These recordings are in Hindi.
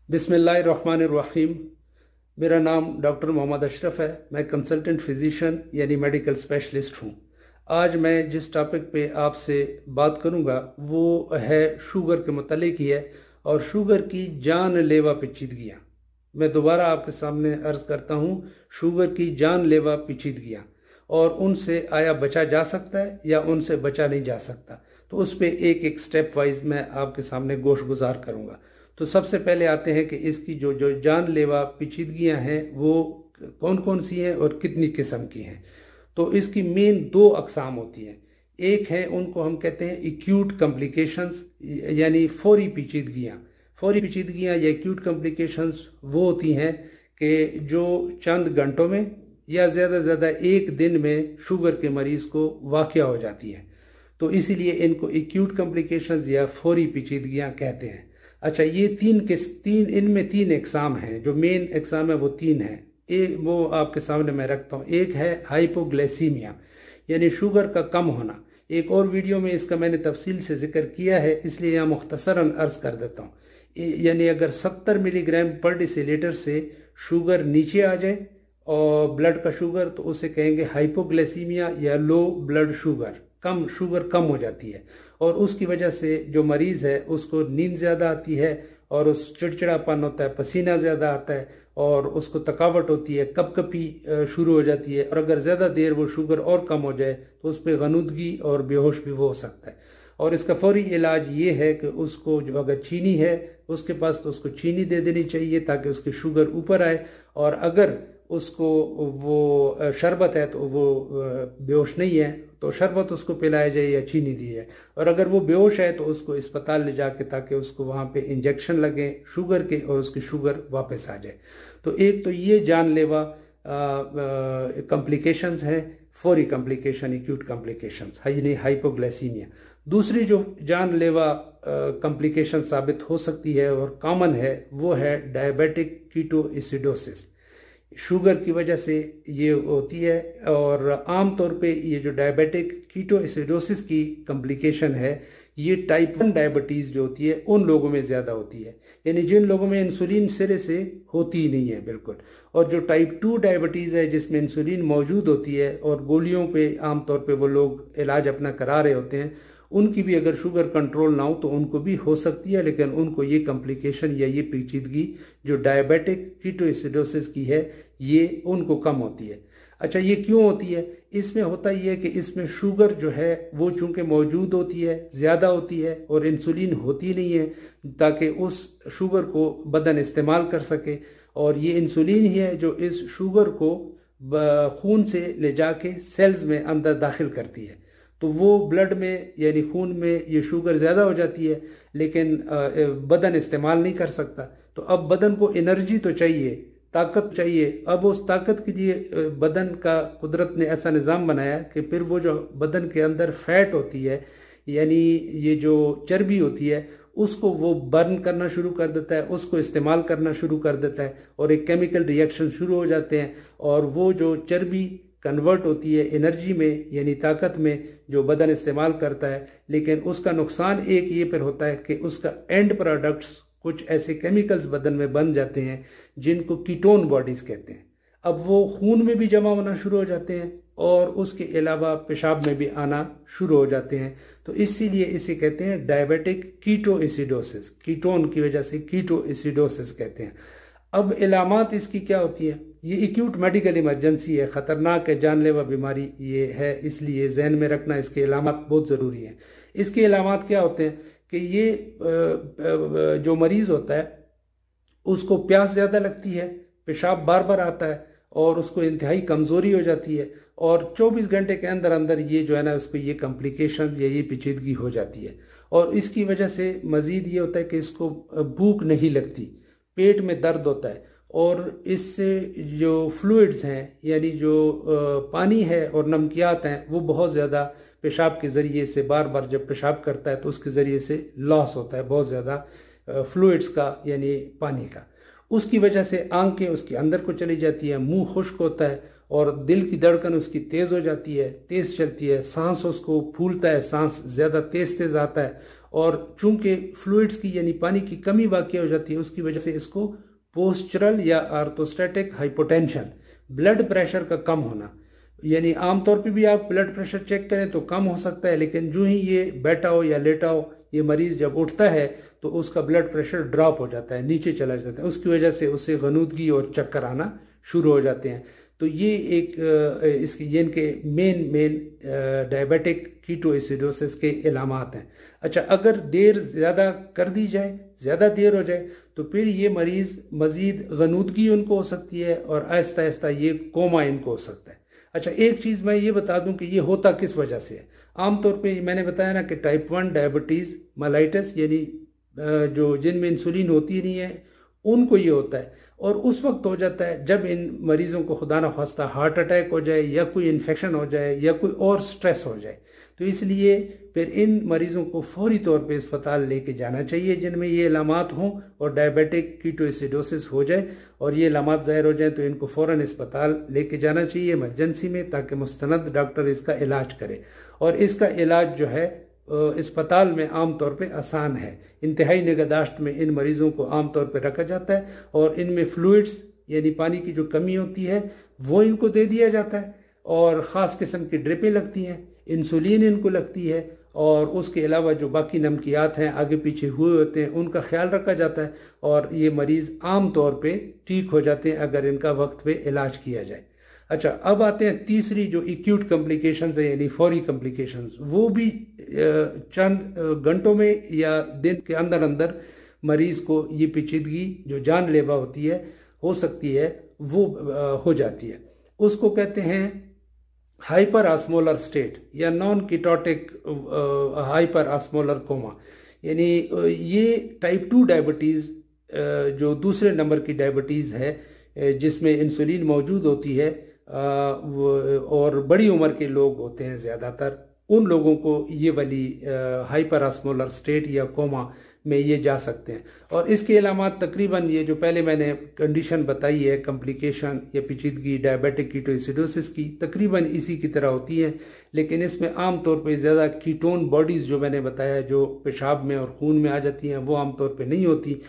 बिस्मिल्लाहिर्रहमानिर्रहीम। मेरा नाम डॉक्टर मोहम्मद अशरफ है। मैं कंसल्टेंट फिजिशियन यानी मेडिकल स्पेशलिस्ट हूँ। आज मैं जिस टॉपिक पे आपसे बात करूँगा वो है शुगर के मुतालिक ही है और शुगर की जानलेवा पेचीदगियाँ। मैं दोबारा आपके सामने अर्ज करता हूँ, शुगर की जानलेवा पेचीदगियाँ और उनसे आया बचा जा सकता है या उनसे बचा नहीं जा सकता। तो उस पर एक एक स्टेप वाइज मैं आपके सामने गोश गुजार करूँगा। तो सबसे पहले आते हैं कि इसकी जो जो जानलेवा पेचीदगियाँ हैं वो कौन कौन सी हैं और कितनी किस्म की हैं। तो इसकी मेन दो अकसाम होती हैं। एक है, उनको हम कहते हैं एक्यूट कॉम्प्लिकेशंस यानी फौरी पेचीदगियाँ। फौरी पेचीदगियाँ या एक्यूट कॉम्प्लिकेशंस वो होती हैं कि जो चंद घंटों में या ज़्यादा से ज़्यादा एक दिन में शुगर के मरीज़ को वाक़या हो जाती है। तो इसीलिए इनको एक्यूट कॉम्प्लिकेशंस या फौरी पेचीदगियाँ कहते हैं। अच्छा, ये इनमें तीन एग्जाम हैं। जो मेन एग्जाम है वो तीन है। एक वो आपके सामने मैं रखता हूँ। एक है हाइपोग्लाइसीमिया यानी शुगर का कम होना। एक और वीडियो में इसका मैंने तफसील से जिक्र किया है, इसलिए यहाँ मुख्तसरन अर्ज कर देता हूँ। यानी अगर 70 मिलीग्राम पर डेसीलीटर से शुगर नीचे आ जाए और ब्लड का शुगर, तो उसे कहेंगे हाइपोग्लाइसीमिया या लो ब्लड शुगर। शुगर कम हो जाती है और उसकी वजह से जो मरीज़ है उसको नींद ज़्यादा आती है और उस चिड़चिड़ापन होता है, पसीना ज़्यादा आता है और उसको थकावट होती है, कपकपी शुरू हो जाती है। और अगर ज़्यादा देर वो शुगर और कम हो जाए तो उस पर गनुदगी और बेहोश भी वो हो सकता है। और इसका फौरी इलाज ये है कि उसको जो अगर चीनी है उसके पास तो उसको चीनी दे देनी चाहिए ताकि उसकी शुगर ऊपर आए। और अगर उसको वो शरबत है तो वो बेहोश नहीं है तो शरबत उसको पिलाया जाए या चीनी दी जाए। और अगर वो बेहोश है तो उसको अस्पताल ले जाके ताकि उसको वहाँ पे इंजेक्शन लगे शुगर के और उसकी शुगर वापस आ जाए। तो एक तो ये जानलेवा कॉम्प्लिकेशंस हैं, फौरी कॉम्प्लिकेशन, एक्यूट कॉम्प्लिकेशंस यानी हाइपोग्लाइसीमिया। दूसरी जो जानलेवा कॉम्प्लिकेशन साबित हो सकती है और कॉमन है वो है डायबिटिक कीटोएसिडोसिस। शुगर की वजह से ये होती है और आम तौर पे ये जो डायबिटिक कीटोएसिडोसिस की कॉम्प्लिकेशन है ये टाइप 1 डायबिटीज़ जो होती है उन लोगों में ज़्यादा होती है, यानी जिन लोगों में इंसुलिन सिरे से होती ही नहीं है बिल्कुल। और जो टाइप 2 डायबिटीज़ है जिसमें इंसुलिन मौजूद होती है और गोलियों पे आम तौर पे वो लोग इलाज अपना करा रहे होते हैं, उनकी भी अगर शुगर कंट्रोल ना हो तो उनको भी हो सकती है, लेकिन उनको ये कॉम्प्लिकेशन या ये पेचीदगी जो डायबिटिक कीटोएसिडोसिस की है ये उनको कम होती है। अच्छा, ये क्यों होती है? इसमें होता ही है कि इसमें शुगर जो है वो चूंकि मौजूद होती है, ज़्यादा होती है और इंसुलिन होती नहीं है ताकि उस शुगर को बदन इस्तेमाल कर सके। और ये इंसुलिन ही है जो इस शुगर को खून से ले जाके सेल्स में अंदर दाखिल करती है। तो वो ब्लड में यानी खून में ये शुगर ज़्यादा हो जाती है लेकिन बदन इस्तेमाल नहीं कर सकता। तो अब बदन को एनर्जी तो चाहिए, ताकत चाहिए। अब उस ताकत के लिए बदन का कुदरत ने ऐसा निज़ाम बनाया कि फिर वो जो बदन के अंदर फैट होती है यानी ये जो चर्बी होती है उसको वो बर्न करना शुरू कर देता है, उसको इस्तेमाल करना शुरू कर देता है और एक केमिकल रिएक्शन शुरू हो जाते हैं और वो जो चर्बी कन्वर्ट होती है एनर्जी में यानी ताकत में जो बदन इस्तेमाल करता है। लेकिन उसका नुकसान एक ये पर होता है कि उसका एंड प्रोडक्ट्स कुछ ऐसे केमिकल्स बदन में बन जाते हैं जिनको कीटोन बॉडीज कहते हैं। अब वो खून में भी जमा होना शुरू हो जाते हैं और उसके अलावा पेशाब में भी आना शुरू हो जाते हैं। तो इसीलिए इसे कहते हैं डायबिटिक कीटोएसिडोसिस। कीटोन की वजह से कीटोएसिडोसिस कहते हैं। अब इलामात इसकी क्या होती है? ये एक्यूट मेडिकल इमरजेंसी है, ख़तरनाक है, जानलेवा बीमारी ये है, इसलिए जहन में रखना इसके इलामात बहुत ज़रूरी हैं। इसके इलामात क्या होते हैं कि ये जो मरीज़ होता है उसको प्यास ज़्यादा लगती है, पेशाब बार बार आता है और उसको इंतहाई कमज़ोरी हो जाती है और 24 घंटे के अंदर अंदर ये जो है ना उसको ये कॉम्प्लिकेशंस या ये पेचीदगी हो जाती है। और इसकी वजह से मज़ीद ये होता है कि इसको भूख नहीं लगती, पेट में दर्द होता है और इससे जो फ्लूइड्स हैं यानी जो पानी है और नमकियात हैं वो बहुत ज़्यादा पेशाब के ज़रिए से बार बार जब पेशाब करता है तो उसके ज़रिए से लॉस होता है बहुत ज़्यादा फ्लूइड्स का यानी पानी का। उसकी वजह से आंखें उसके अंदर को चली जाती है, मुंह खुश्क होता है और दिल की धड़कन उसकी तेज़ हो जाती है, तेज़ चलती है, सांस उसको फूलता है, सांस ज़्यादा तेज़ तेज़ आता है और चूंकि फ्लूइड्स की यानी पानी की कमी वाक़ई हो जाती है, उसकी वजह से इसको पोस्चरल या आर्थोस्टैटिक हाइपोटेंशन, ब्लड प्रेशर का कम होना, यानी आमतौर पे भी आप ब्लड प्रेशर चेक करें तो कम हो सकता है, लेकिन जो ही ये बैठा हो या लेटा हो, ये मरीज जब उठता है तो उसका ब्लड प्रेशर ड्रॉप हो जाता है, नीचे चला जाता है, उसकी वजह से उसे गनूदगी और चक्कर आना शुरू हो जाते हैं। तो ये एक ये इनके मेन डायबिटिक कीटोएसिडोसिस के इलामात हैं। अच्छा, अगर देर ज़्यादा कर दी जाए, ज़्यादा देर हो जाए, तो फिर ये मरीज़ मज़ीद गनूदगी उनको हो सकती है और आहिस्ता आहिस्ता ये कोमा इनको हो सकता है। अच्छा, एक चीज़ मैं ये बता दूं कि ये होता किस वजह से है। आमतौर पे मैंने बताया ना कि टाइप 1 डायबिटीज़ मेलाइटस, यानी जो जिनमें इंसुलिन होती नहीं है उनको ये होता है, और उस वक्त हो जाता है जब इन मरीजों को खुदा न खास्ता हार्ट अटैक हो जाए या कोई इन्फेक्शन हो जाए या कोई और स्ट्रेस हो जाए। तो इसलिए फिर इन मरीजों को फौरी तौर पे अस्पताल लेके जाना चाहिए जिनमें ये इलामात हों और डायबिटिक कीटोएसिडोसिस हो जाए, और ये इलामात ज़ाहिर हो जाए तो इनको फ़ौरन अस्पताल लेके जाना चाहिए इमरजेंसी में, ताकि मुस्तनद डॉक्टर इसका इलाज करे। और इसका इलाज जो है अस्पताल में आम तौर पे आसान है। इंतहाई निगहदाश्त में इन मरीज़ों को आम तौर पे रखा जाता है और इनमें फ्लूइड्स यानी पानी की जो कमी होती है वो इनको दे दिया जाता है, और ख़ास किस्म की ड्रिपें लगती हैं, इंसुलिन इनको लगती है, और उसके अलावा जो बाकी नमकियात हैं आगे पीछे हुए होते हैं उनका ख्याल रखा जाता है, और ये मरीज़ आम तौर पे ठीक हो जाते हैं अगर इनका वक्त पे इलाज किया जाए। अच्छा, अब आते हैं तीसरी जो एक्यूट कॉम्प्लिकेशंस है यानी फौरी कॉम्प्लिकेशंस, वो भी चंद घंटों में या दिन के अंदर अंदर मरीज को ये पेचीदगी जो जानलेवा होती है, हो सकती है, वो हो जाती है। उसको कहते हैं हाइपर ऑस्मोलर स्टेट या non ketotic hyper osmolar coma, यानी ये टाइप 2 डायबिटीज़ जो दूसरे नंबर की डायबिटीज़ है जिसमें इंसुलिन मौजूद होती है और बड़ी उम्र के लोग होते हैं ज़्यादातर, उन लोगों को ये वाली हाइपर ऑस्मोलर स्टेट या कोमा में ये जा सकते हैं। और इसके अलामात तकरीबन ये जो पहले मैंने कंडीशन बताई है कॉम्प्लिकेशन या पेचीदगी डायबिटिक कीटोएसिडोसिस की, तकरीबन इसी की तरह होती है, लेकिन इसमें आम तौर पे ज़्यादा कीटोन बॉडीज़ जो मैंने बताया जो पेशाब में और खून में आ जाती हैं वो आम तौर पे नहीं होती,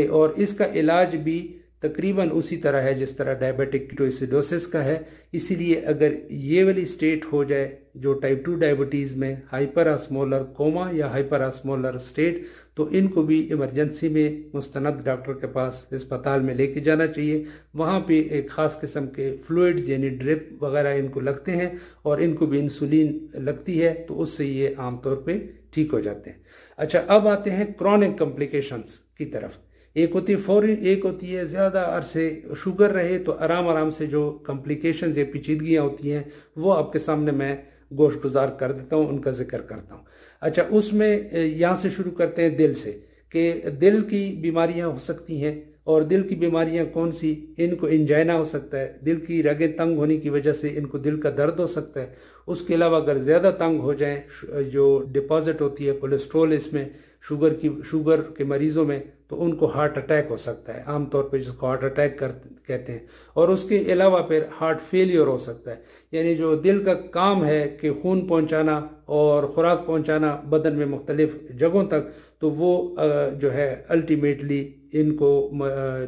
और इसका इलाज भी तकरीबन उसी तरह है जिस तरह डायबिटिक कीटोएसिडोसिस का है। इसीलिए अगर ये वाली स्टेट हो जाए जो टाइप 2 डायबिटीज़ में हाइपर ऑस्मोलर कोमा या हाइपर ऑस्मोलर स्टेट, तो इनको भी इमरजेंसी में मुस्तनद डॉक्टर के पास अस्पताल में लेके जाना चाहिए। वहाँ पे एक ख़ास किस्म के फ्लूइड्स यानी ड्रिप वगैरह इनको लगते हैं और इनको भी इंसुलिन लगती है, तो उससे ये आमतौर पे ठीक हो जाते हैं। अच्छा, अब आते हैं क्रॉनिक कॉम्प्लिकेशंस की तरफ। एक होती है फौरी, एक होती है ज़्यादा अरसे शुगर रहे तो आराम आराम से जो कॉम्प्लिकेशंस या पेचीदगियाँ होती हैं वो आपके सामने मैं गोश गुजार कर देता हूँ, उनका जिक्र करता हूँ। अच्छा, उसमें यहाँ से शुरू करते हैं दिल से, कि दिल की बीमारियाँ हो सकती हैं, और दिल की बीमारियाँ कौन सी, इनको इंजाइना हो सकता है, दिल की रगें तंग होने की वजह से इनको दिल का दर्द हो सकता है। उसके अलावा अगर ज़्यादा तंग हो जाए, जो डिपॉजिट होती है कोलेस्ट्रॉल इसमें शुगर के मरीज़ों में, तो उनको हार्ट अटैक हो सकता है, आमतौर पे जिसको हार्ट अटैक कहते हैं। और उसके अलावा फिर हार्ट फेलियर हो सकता है, यानी जो दिल का काम है कि खून पहुंचाना और खुराक पहुंचाना बदन में मुख्तलिफ जगहों तक, तो वो जो है अल्टीमेटली इनको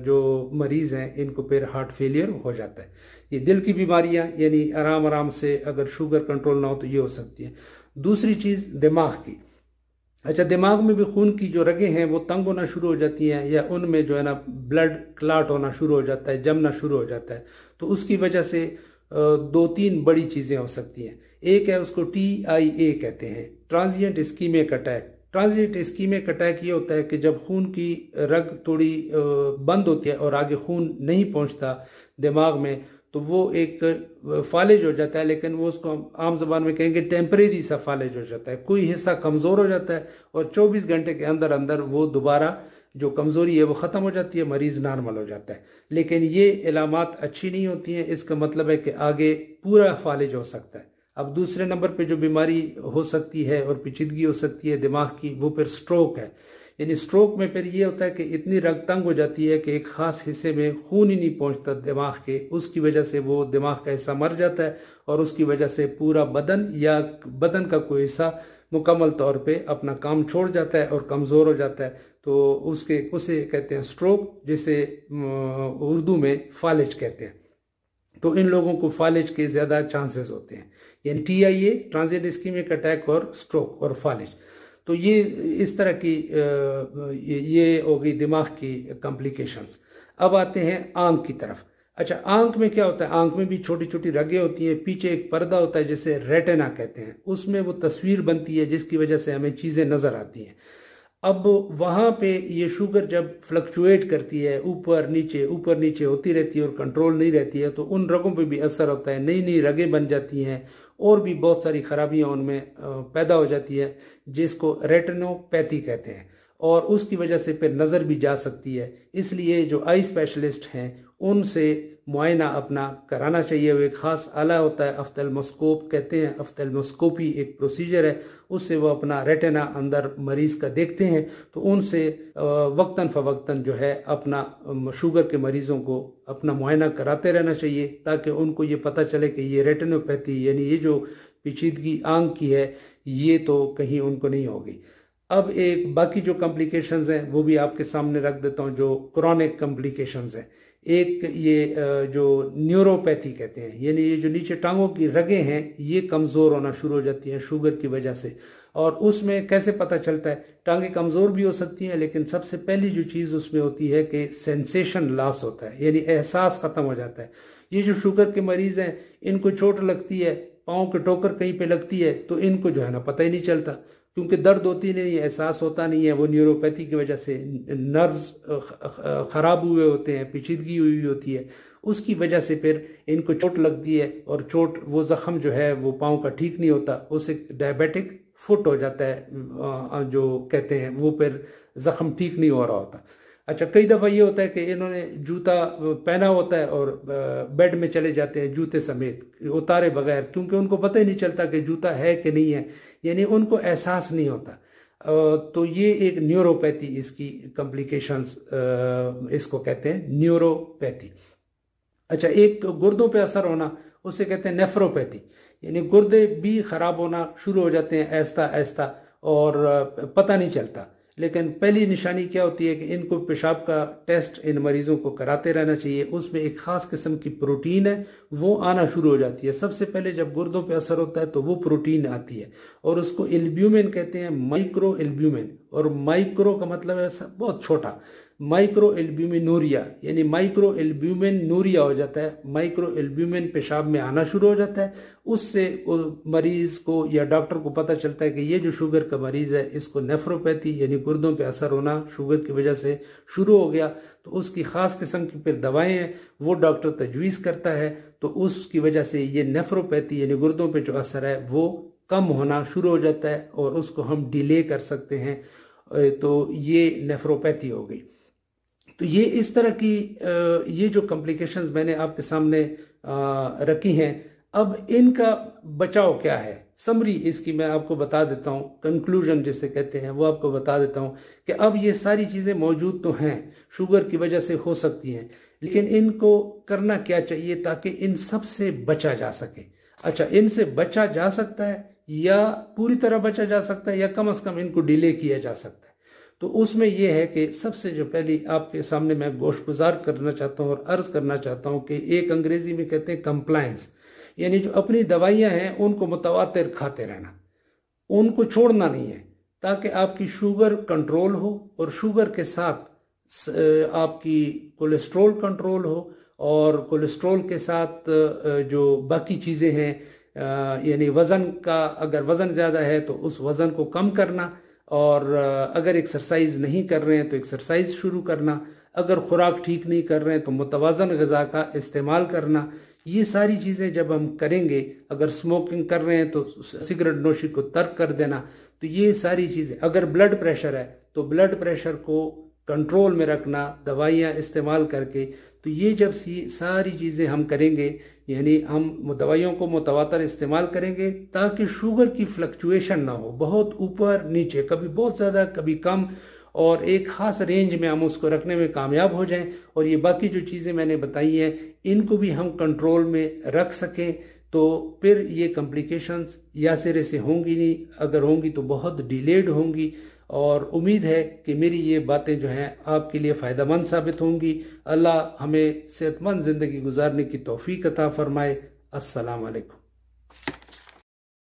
जो मरीज़ हैं इनको फिर हार्ट फेलियर हो जाता है। ये दिल की बीमारियां यानी आराम आराम से अगर शुगर कंट्रोल ना हो तो ये हो सकती है। दूसरी चीज़ दिमाग की। अच्छा, दिमाग में भी खून की जो रगें हैं वो तंग होना शुरू हो जाती हैं, या उनमें जो है ना ब्लड क्लाट होना शुरू हो जाता है, जमना शुरू हो जाता है। तो उसकी वजह से 2-3 बड़ी चीज़ें हो सकती हैं। एक है, उसको TIA कहते हैं, transient ischaemic attack. Transient ischaemic attack ये होता है कि जब खून की रग थोड़ी बंद होती है और आगे खून नहीं पहुंचता दिमाग में, तो वो एक फालिज हो जाता है, लेकिन वो उसको आम जबान में कहेंगे टेम्परेरी सा फालिज हो जाता है, कोई हिस्सा कमज़ोर हो जाता है और 24 घंटे के अंदर अंदर वो दोबारा जो कमज़ोरी है वो ख़त्म हो जाती है, मरीज़ नॉर्मल हो जाता है। लेकिन ये इलामात अच्छी नहीं होती हैं, इसका मतलब है कि आगे पूरा फालिज हो सकता है। अब दूसरे नंबर पे जो बीमारी हो सकती है और पेचीदगी हो सकती है दिमाग की, वो फिर स्ट्रोक है। यानी स्ट्रोक में फिर ये होता है कि इतनी रग तंग हो जाती है कि एक ख़ास हिस्से में खून ही नहीं पहुंचता दिमाग के, उसकी वजह से वो दिमाग का हिस्सा मर जाता है और उसकी वजह से पूरा बदन या बदन का कोई हिस्सा मुकम्मल तौर पे अपना काम छोड़ जाता है और कमज़ोर हो जाता है, तो उसे कहते हैं स्ट्रोक, जिसे उर्दू में फालिज कहते हैं। तो इन लोगों को फालिज के ज़्यादा चांसेस होते हैं, यानी TIA, ट्रांजिएंट इस्कीमिक अटैक, और स्ट्रोक और फालिज। तो ये इस तरह की ये हो गई दिमाग की कॉम्प्लिकेशंस। अब आते हैं आंख की तरफ। अच्छा, आंख में क्या होता है? आंख में भी छोटी छोटी रगें होती हैं, पीछे एक पर्दा होता है जिसे रेटिना कहते हैं, उसमें वो तस्वीर बनती है जिसकी वजह से हमें चीज़ें नज़र आती हैं। अब वहाँ पे ये शुगर जब फ्लक्चुएट करती है, ऊपर नीचे होती रहती है और कंट्रोल नहीं रहती है, तो उन रगों पे भी असर होता है, नई नई रगें बन जाती हैं और भी बहुत सारी खराबियाँ उनमें पैदा हो जाती है, जिसको रेटिनोपैथी कहते हैं, और उसकी वजह से फिर नज़र भी जा सकती है। इसलिए जो आई स्पेशलिस्ट हैं उनसे मुआयना अपना कराना चाहिए। वो एक ख़ास आला होता है, अफ्थल्मोस्कोप कहते हैं, अफ्थल्मोस्कोपी एक प्रोसीजर है, उससे वो अपना रेटिना अंदर मरीज़ का देखते हैं। तो उनसे वक्तन फ़वक्तन जो है अपना शुगर के मरीज़ों को अपना मुआयना कराते रहना चाहिए, ताकि उनको ये पता चले कि ये रेटिनोपैथी यानी ये जो पेचीदगी आंख की है ये तो कहीं उनको नहीं होगी। अब एक बाकी जो कॉम्प्लिकेशंस हैं वो भी आपके सामने रख देता हूँ, जो क्रॉनिक कॉम्प्लिकेशंस हैं। एक ये जो न्यूरोपैथी कहते हैं, यानी ये जो नीचे टांगों की रगें हैं ये कमज़ोर होना शुरू हो जाती हैं शुगर की वजह से। और उसमें कैसे पता चलता है? टांगें कमज़ोर भी हो सकती हैं, लेकिन सबसे पहली जो चीज़ उसमें होती है कि सेंसेशन लॉस होता है, यानी एहसास ख़त्म हो जाता है। ये जो शुगर के मरीज़ हैं इनको चोट लगती है, पाँव के ठोकर कहीं पे लगती है, तो इनको जो है ना पता ही नहीं चलता, क्योंकि दर्द होती नहीं है, एहसास होता नहीं है। वो न्यूरोपैथी की वजह से नर्व्स ख़राब हुए होते हैं, पेचीदगी हुई होती है, उसकी वजह से फिर इनको चोट लगती है, और वो ज़ख़म जो है वो पाँव का ठीक नहीं होता, उससे डायबिटिक फुट हो जाता है जो कहते हैं, वो फिर ज़ख़म ठीक नहीं हो रहा होता। अच्छा, कई दफ़ा ये होता है कि इन्होंने जूता पहना होता है और बेड में चले जाते हैं जूते समेत उतारे बगैर, क्योंकि उनको पता ही नहीं चलता कि जूता है कि नहीं है, यानी उनको एहसास नहीं होता। तो ये एक न्यूरोपैथी, इसकी कॉम्प्लिकेशंस इसको कहते हैं न्यूरोपैथी। अच्छा, एक गुर्दों पे असर होना, उसे कहते हैं नेफ्रोपैथी, यानी गुर्दे भी ख़राब होना शुरू हो जाते हैं आहिस्ता आहिस्ता और पता नहीं चलता। लेकिन पहली निशानी क्या होती है कि इनको पेशाब का टेस्ट इन मरीज़ों को कराते रहना चाहिए। उसमें एक ख़ास किस्म की प्रोटीन है, वो आना शुरू हो जाती है। सबसे पहले जब गुर्दों पे असर होता है तो वो प्रोटीन आती है, और उसको एल्ब्यूमिन कहते हैं, माइक्रो एल्ब्यूमिन। और माइक्रो का मतलब है बहुत छोटा, माइक्रो एल्ब्यूमिनूरिया, यानी माइक्रो एल्ब्यूमिनूरिया हो जाता है। माइक्रो एल्ब्यूमिन पेशाब में आना शुरू हो जाता है, उससे मरीज को या डॉक्टर को पता चलता है कि ये जो शुगर का मरीज है इसको नेफ्रोपैथी यानी गुर्दों पे असर होना शुगर की वजह से शुरू हो गया। तो उसकी ख़ास किस्म की फिर दवाएं हैं, वो डॉक्टर तजवीज़ करता है, तो उसकी वजह से ये नेफ्रोपैथी यानी गुर्दों पे जो असर है वो कम होना शुरू हो जाता है, और उसको हम डिले कर सकते हैं। तो ये नेफ्रोपैथी हो गई। तो ये इस तरह की ये जो कॉम्प्लिकेशंस मैंने आपके सामने रखी हैं। अब इनका बचाव क्या है, समरी इसकी मैं आपको बता देता हूँ, कंक्लूजन जिसे कहते हैं वो आपको बता देता हूँ कि अब ये सारी चीज़ें मौजूद तो हैं, शुगर की वजह से हो सकती हैं, लेकिन इनको करना क्या चाहिए ताकि इन सब से बचा जा सके। अच्छा, इनसे बचा जा सकता है या पूरी तरह बचा जा सकता है या कम से कम इनको डिले किया जा सकता है। तो उसमें यह है कि सबसे जो पहली आपके सामने मैं गोशगुजार करना चाहता हूँ और अर्ज करना चाहता हूँ कि एक अंग्रेजी में कहते हैं कंप्लायंस, यानी जो अपनी दवाइयाँ हैं उनको मुतवातिर खाते रहना, उनको छोड़ना नहीं है, ताकि आपकी शुगर कंट्रोल हो और शुगर के साथ आपकी कोलेस्ट्रोल कंट्रोल हो, और कोलेस्ट्रोल के साथ जो बाकी चीज़ें हैं, यानी वज़न का, अगर वज़न ज़्यादा है तो उस वज़न को कम करना, और अगर एक्सरसाइज नहीं कर रहे हैं तो एक्सरसाइज शुरू करना, अगर खुराक ठीक नहीं कर रहे हैं तो मुतवाज़न ग़िज़ा का इस्तेमाल करना। ये सारी चीज़ें जब हम करेंगे, अगर स्मोकिंग कर रहे हैं तो सिगरेट नोशी को तर्क कर देना। तो ये सारी चीज़ें, अगर ब्लड प्रेशर है तो ब्लड प्रेशर को कंट्रोल में रखना दवाइयाँ इस्तेमाल करके। तो ये जब सारी चीज़ें हम करेंगे, यानी हम दवाइयों को मुतवातर इस्तेमाल करेंगे ताकि शुगर की फ्लक्चुएशन ना हो, बहुत ऊपर नीचे, कभी बहुत ज़्यादा कभी कम, और एक ख़ास रेंज में हम उसको रखने में कामयाब हो जाएं, और ये बाकी जो चीज़ें मैंने बताई हैं इनको भी हम कंट्रोल में रख सकें। तो फिर ये कॉम्प्लिकेशंस या सिरे से होंगी नहीं, अगर होंगी तो बहुत डिलेड होंगी। और उम्मीद है कि मेरी ये बातें जो हैं आपके लिए फ़ायदेमंद साबित होंगी। अल्लाह हमें सेहतमंद ज़िंदगी गुजारने की तौफीक अता फ़रमाए। अस्सलाम वालेकुम।